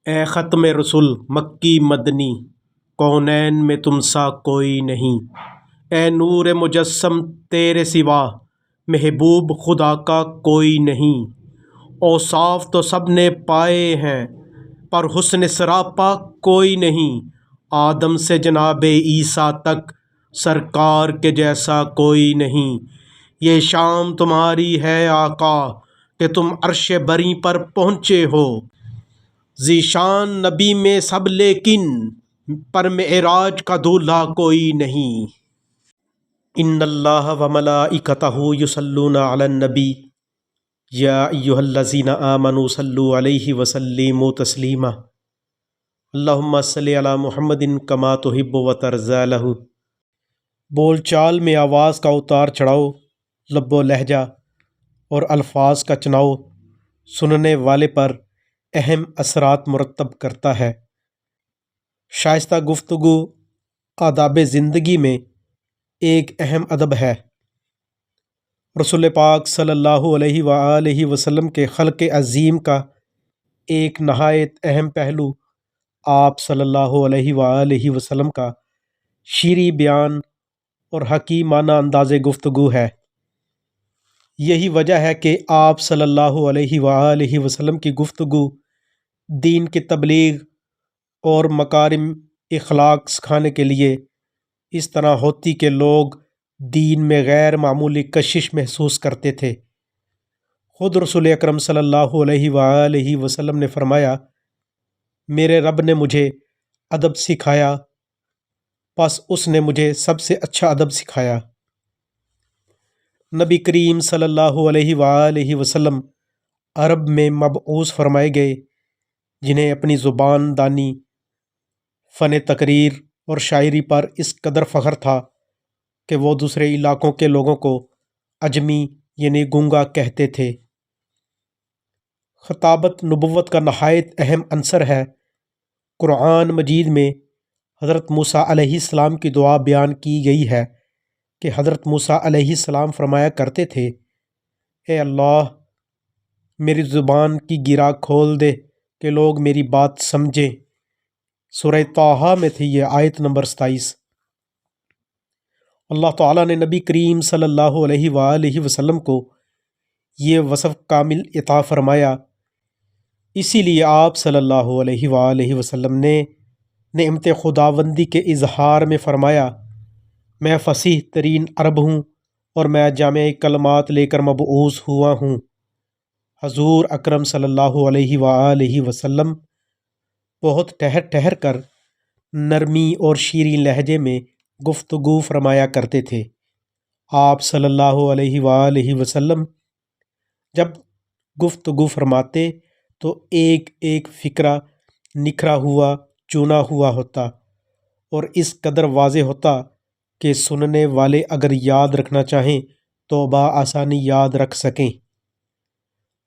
اے ختم رسول مکی مدنی، کونین میں تم سا کوئی نہیں۔ اے نور مجسم تیرے سوا محبوب خدا کا کوئی نہیں۔ اوصاف تو سب نے پائے ہیں پر حسن سراپا کوئی نہیں۔ آدم سے جناب عیسیٰ تک سرکار کے جیسا کوئی نہیں۔ یہ شام تمہاری ہے آقا کہ تم عرش بری پر پہنچے ہو۔ ذیشان نبی میں سب لیکن پر معراج کا دولہا کوئی نہیں۔ ان اللہ وملائکتہ یصلون علی النبی یا ایھا الذین آمنوا صلوا علیہ وسلموا تسلیما۔ اللہم صلی علی محمد کما تحب وترضی لہ۔ بول چال میں آواز کا اتار چڑھاؤ، لب و لہجہ اور الفاظ کا چناؤ سننے والے پر اہم اثرات مرتب کرتا ہے۔ شائستہ گفتگو آداب زندگی میں ایک اہم ادب ہے۔ رسول پاک صلی اللہ علیہ وآلہ وسلم کے خلق عظیم کا ایک نہایت اہم پہلو آپ صلی اللہ علیہ وآلہ وسلم کا شیریں بیان اور حکیمانہ انداز گفتگو ہے۔ یہی وجہ ہے کہ آپ صلی اللہ علیہ وآلہ وسلم کی گفتگو دین کی تبلیغ اور مکارم اخلاق سکھانے کے لیے اس طرح ہوتی کہ لوگ دین میں غیر معمولی کشش محسوس کرتے تھے۔ خود رسول اکرم صلی اللہ علیہ وآلہ وسلم نے فرمایا، میرے رب نے مجھے ادب سکھایا، پس اس نے مجھے سب سے اچھا ادب سکھایا۔ نبی کریم صلی اللہ علیہ وآلہ وسلم عرب میں مبعوث فرمائے گئے، جنہیں اپنی زبان دانی، فن تقریر اور شاعری پر اس قدر فخر تھا کہ وہ دوسرے علاقوں کے لوگوں کو عجمی یعنی گونگا کہتے تھے۔ خطابت نبوت کا نہایت اہم عنصر ہے۔ قرآن مجید میں حضرت موسیٰ علیہ السلام کی دعا بیان کی گئی ہے کہ حضرت موسیٰ علیہ السلام فرمایا کرتے تھے، اے اللہ میری زبان کی گرا کھول دے کہ لوگ میری بات سمجھیں۔ سورہ طٰہٰ میں تھی یہ آیت نمبر 27۔ اللہ تعالیٰ نے نبی کریم صلی اللہ علیہ وآلہ وسلم کو یہ وصف کامل عطا فرمایا، اسی لیے آپ صلی اللہ علیہ وآلہ وسلم نے نعمت خداوندی کے اظہار میں فرمایا، میں فصیح ترین عرب ہوں اور میں جامع کلمات لے کر مبعوث ہوا ہوں۔ حضور اکرم صلی اللہ علیہ وآلہ وسلم بہت ٹھہر ٹھہر کر نرمی اور شیریں لہجے میں گفتگو فرمایا کرتے تھے۔ آپ صلی اللہ علیہ وآلہ وسلم جب گفتگو فرماتے تو ایک ایک فقرہ نکھرا ہوا چنا ہوا ہوتا اور اس قدر واضح ہوتا کہ سننے والے اگر یاد رکھنا چاہیں تو بآسانی یاد رکھ سکیں۔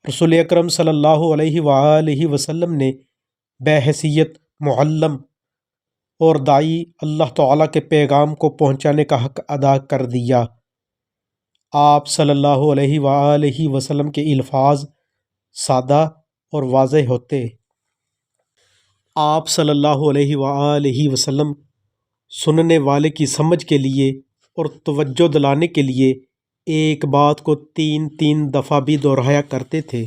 رسول اکرم صلی اللہ علیہ وآلہ وسلم نے بحیثیت معلم اور داعی اللہ تعالیٰ کے پیغام کو پہنچانے کا حق ادا کر دیا۔ آپ صلی اللہ علیہ وآلہ وسلم کے الفاظ سادہ اور واضح ہوتے۔ آپ صلی اللہ علیہ وآلہ وسلم سننے والے کی سمجھ کے لیے اور توجہ دلانے کے لیے ایک بات کو 3 دفعہ بھی دہرایا کرتے تھے۔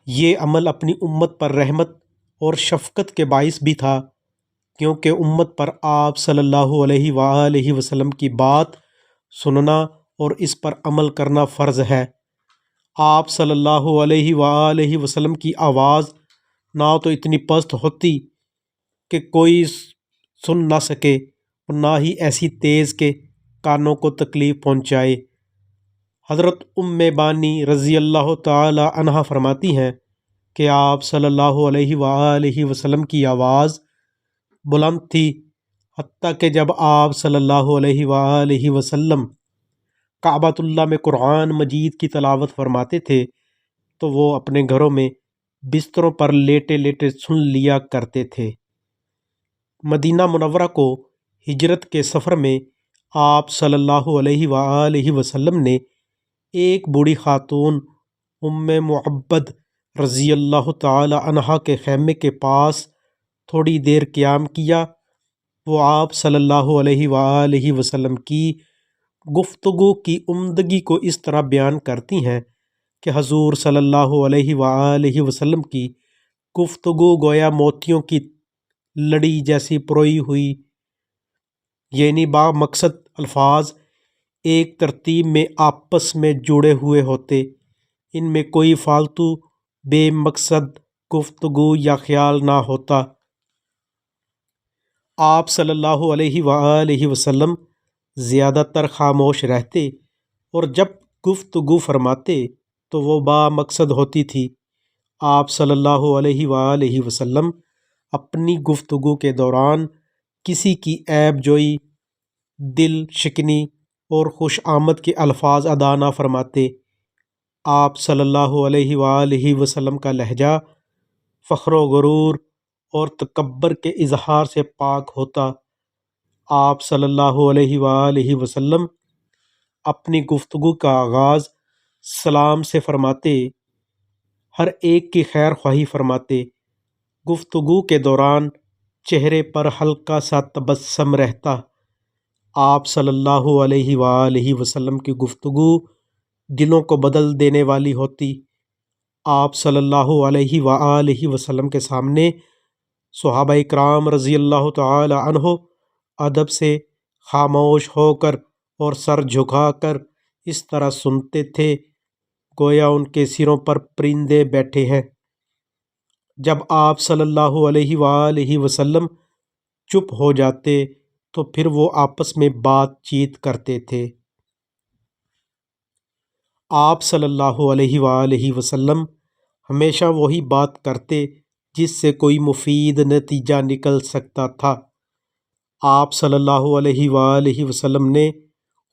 یہ عمل اپنی امت پر رحمت اور شفقت کے باعث بھی تھا، کیونکہ امت پر آپ صلی اللہ علیہ وآلہ وسلم کی بات سننا اور اس پر عمل کرنا فرض ہے۔ آپ صلی اللہ علیہ وآلہ وسلم کی آواز نہ تو اتنی پست ہوتی کہ کوئی سن نہ سکے اور نہ ہی ایسی تیز کہ کانوں کو تکلیف پہنچائے۔ حضرت ام بانی رضی اللہ تعالی عنہا فرماتی ہیں کہ آپ صلی اللہ علیہ وآلہ وسلم کی آواز بلند تھی، حتیٰ کہ جب آپ صلی اللہ علیہ وآلہ وسلم کعبۃ اللہ میں قرآن مجید کی تلاوت فرماتے تھے تو وہ اپنے گھروں میں بستروں پر لیٹے لیٹے سن لیا کرتے تھے۔ مدینہ منورہ کو ہجرت کے سفر میں آپ صلی اللہ علیہ وآلہ وسلم نے ایک بوڑھی خاتون ام معبد رضی اللہ تعالی عنہا کے خیمے کے پاس تھوڑی دیر قیام کیا۔ وہ آپ صلی اللہ علیہ وآلہ وسلم کی گفتگو کی عمدگی کو اس طرح بیان کرتی ہیں کہ حضور صلی اللہ علیہ وآلہ وسلم کی گفتگو گویا موتیوں کی لڑی جیسی پروئی ہوئی، یعنی با مقصد الفاظ ایک ترتیب میں آپس میں جڑے ہوئے ہوتے، ان میں کوئی فالتو بے مقصد گفتگو یا خیال نہ ہوتا۔ آپ صلی اللہ علیہ وآلہ وسلم زیادہ تر خاموش رہتے اور جب گفتگو فرماتے تو وہ با مقصد ہوتی تھی۔ آپ صلی اللہ علیہ وآلہ وسلم اپنی گفتگو کے دوران کسی کی عیب جوئی، دل شکنی اور خوش آمد کے الفاظ ادا نہ فرماتے۔ آپ صلی اللہ علیہ وآلہ وسلم کا لہجہ فخر و غرور اور تکبر کے اظہار سے پاک ہوتا۔ آپ صلی اللہ علیہ وآلہ وسلم اپنی گفتگو کا آغاز سلام سے فرماتے، ہر ایک کی خیر خواہی فرماتے۔ گفتگو کے دوران چہرے پر ہلکا سا تبسم رہتا۔ آپ صلی اللہ علیہ وآلہ وسلم کی گفتگو دلوں کو بدل دینے والی ہوتی۔ آپ صلی اللہ علیہ وآلہ وسلم کے سامنے صحابہ اکرام رضی اللہ تعالی عنہ ادب سے خاموش ہو کر اور سر جھکا کر اس طرح سنتے تھے گویا ان کے سروں پر پرندے بیٹھے ہیں۔ جب آپ صلی اللہ علیہ وآلہ وسلم چپ ہو جاتے تو پھر وہ آپس میں بات چیت کرتے تھے۔ آپ صلی اللہ علیہ وآلہ وسلم ہمیشہ وہی بات کرتے جس سے کوئی مفید نتیجہ نکل سکتا تھا۔ آپ صلی اللہ علیہ وآلہ وسلم نے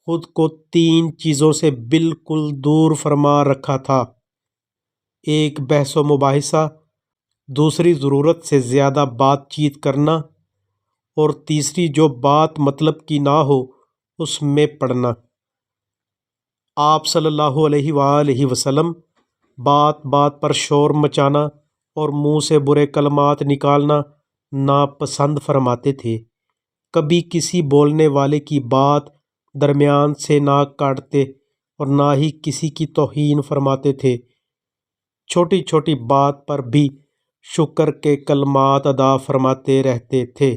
خود کو 3 چیزوں سے بالکل دور فرما رکھا تھا: ایک بحث و مباحثہ، دوسری ضرورت سے زیادہ بات چیت کرنا، اور تیسری جو بات مطلب کی نہ ہو اس میں پڑنا۔ آپ صلی اللہ علیہ وآلہ وسلم بات بات پر شور مچانا اور منہ سے برے کلمات نکالنا ناپسند فرماتے تھے۔ کبھی کسی بولنے والے کی بات درمیان سے نہ کاٹتے اور نہ ہی کسی کی توہین فرماتے تھے۔ چھوٹی چھوٹی بات پر بھی شکر کے کلمات ادا فرماتے رہتے تھے۔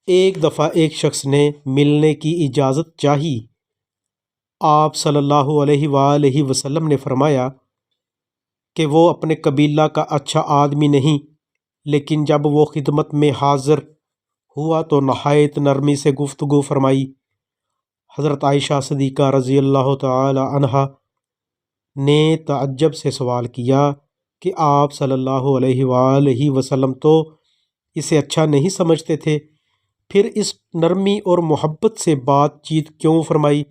ایک دفعہ ایک شخص نے ملنے کی اجازت چاہی۔ آپ صلی اللہ علیہ وآلہ وسلم نے فرمایا کہ وہ اپنے قبیلہ کا اچھا آدمی نہیں، لیکن جب وہ خدمت میں حاضر ہوا تو نہایت نرمی سے گفتگو فرمائی۔ حضرت عائشہ صدیقہ رضی اللہ تعالی عنہا نے تعجب سے سوال کیا کہ آپ صلی اللہ علیہ وآلہ وسلم تو اسے اچھا نہیں سمجھتے تھے، پھر اس نرمی اور محبت سے بات چیت کیوں فرمائی؟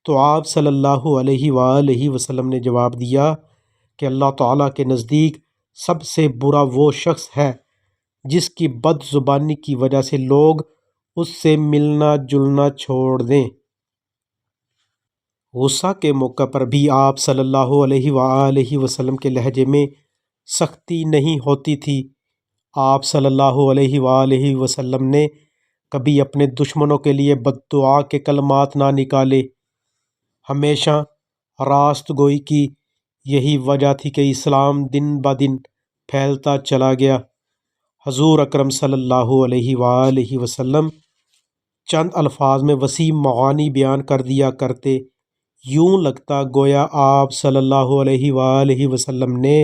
تو آپ صلی اللہ علیہ وآلہ وسلم نے جواب دیا کہ اللہ تعالیٰ کے نزدیک سب سے برا وہ شخص ہے جس کی بد زبانی کی وجہ سے لوگ اس سے ملنا جلنا چھوڑ دیں۔ غصہ کے موقع پر بھی آپ صلی اللہ علیہ وآلہ وسلم کے لہجے میں سختی نہیں ہوتی تھی۔ آپ صلی اللہ علیہ وآلہ وسلم نے کبھی اپنے دشمنوں کے لیے بد دعا کے کلمات نہ نکالے۔ ہمیشہ راست گوئی کی یہی وجہ تھی کہ اسلام دن بدن پھیلتا چلا گیا۔ حضور اکرم صلی اللہ علیہ وآلہ وسلم چند الفاظ میں وسیع معانی بیان کر دیا کرتے، یوں لگتا گویا آپ صلی اللہ علیہ وآلہ وسلم نے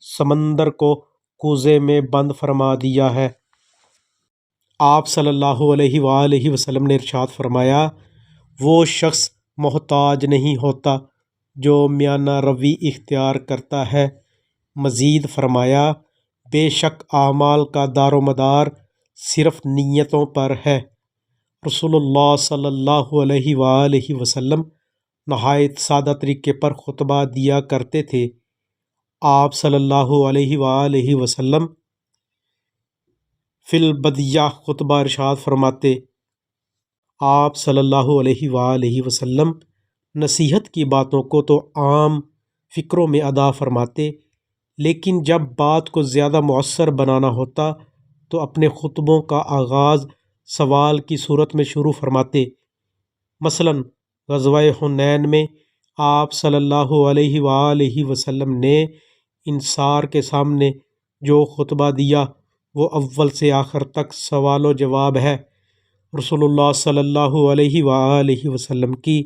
سمندر کو کوزے میں بند فرما دیا ہے۔ آپ صلی اللہ علیہ وآلہ وسلم نے ارشاد فرمایا، وہ شخص محتاج نہیں ہوتا جو میانہ روی اختیار کرتا ہے۔ مزید فرمایا، بے شک اعمال کا دار و مدار صرف نیتوں پر ہے۔ رسول اللہ صلی اللہ علیہ وآلہ وسلم نہایت سادہ طریقے پر خطبہ دیا کرتے تھے۔ آپ صلی اللہ علیہ وآلہ وسلم فی البدیہ خطبہ ارشاد فرماتے۔ آپ صلی اللہ علیہ وآلہ وسلم نصیحت کی باتوں کو تو عام فکروں میں ادا فرماتے، لیکن جب بات کو زیادہ مؤثر بنانا ہوتا تو اپنے خطبوں کا آغاز سوال کی صورت میں شروع فرماتے۔ مثلاً غزوہ حنین میں آپ صلی اللہ علیہ وآلہ وسلم نے انصار کے سامنے جو خطبہ دیا وہ اول سے آخر تک سوال و جواب ہے۔ رسول اللہ صلی اللہ علیہ وآلہ وسلم کی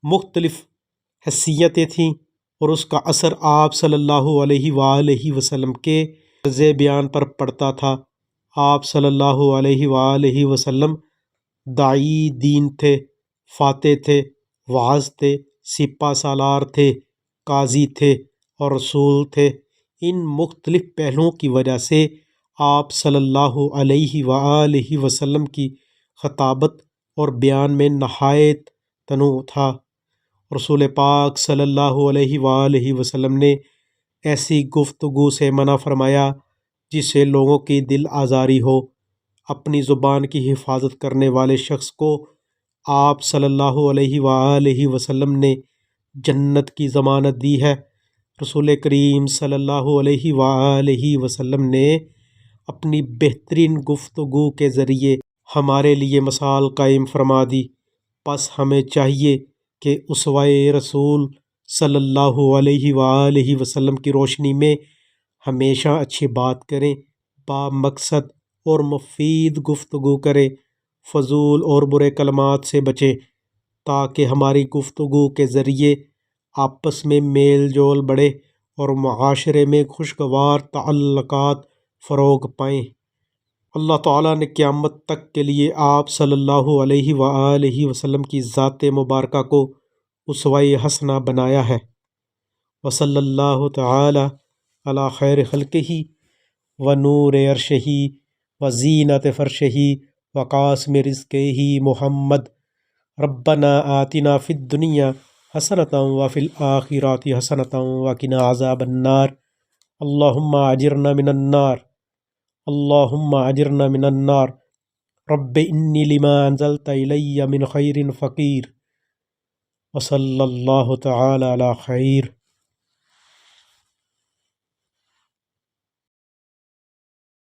مختلف حیثیتیں تھیں اور اس کا اثر آپ صلی اللہ علیہ وآلہ وسلم کے طرز بیان پر پڑتا تھا۔ آپ صلی اللہ علیہ وآلہ وسلم داعی دین تھے، فاتح تھے، واعظ تھے، سپہ سالار تھے، قاضی تھے اور رسول تھے۔ ان مختلف پہلوؤں کی وجہ سے آپ صلی اللہ علیہ وآلہ وسلم کی خطابت اور بیان میں نہایت تنوع تھا۔ رسول پاک صلی اللہ علیہ وآلہ وسلم نے ایسی گفتگو سے منع فرمایا جس سے لوگوں کی دل آزاری ہو۔ اپنی زبان کی حفاظت کرنے والے شخص کو آپ صلی اللہ علیہ وآلہ وسلم نے جنت کی ضمانت دی ہے۔ رسول کریم صلی اللہ علیہ وآلہ وسلم نے اپنی بہترین گفتگو کے ذریعے ہمارے لیے مثال قائم فرما دی۔ پس ہمیں چاہیے کہ اسوہ رسول صلی اللہ علیہ وآلہ وسلم کی روشنی میں ہمیشہ اچھی بات کریں، با مقصد اور مفید گفتگو کریں، فضول اور برے کلمات سے بچیں، تاکہ ہماری گفتگو کے ذریعے آپس میں میل جول بڑھے اور معاشرے میں خوشگوار تعلقات فروغ پائیں۔ اللہ تعالیٰ نے قیامت تک کے لیے آپ صلی اللہ علیہ وآلہ وسلم کی ذات مبارکہ کو اسوہ حسنہ بنایا ہے۔ وصلی اللہ تعالی علی خیر خلقہ ونور عرشہ وزینت فرشہ وقاسم رزقہ محمد۔ ربنا آتنا فی الدنیا حسنۃ وفی الآخرۃ حسنۃ وقنا عذاب النار۔ اللہم اجرنا من النار، اللہم اجرنا من النار۔ رب انی لما انزلت الی من خیر فقیر۔ وصلی اللہ تعالی علی خیر۔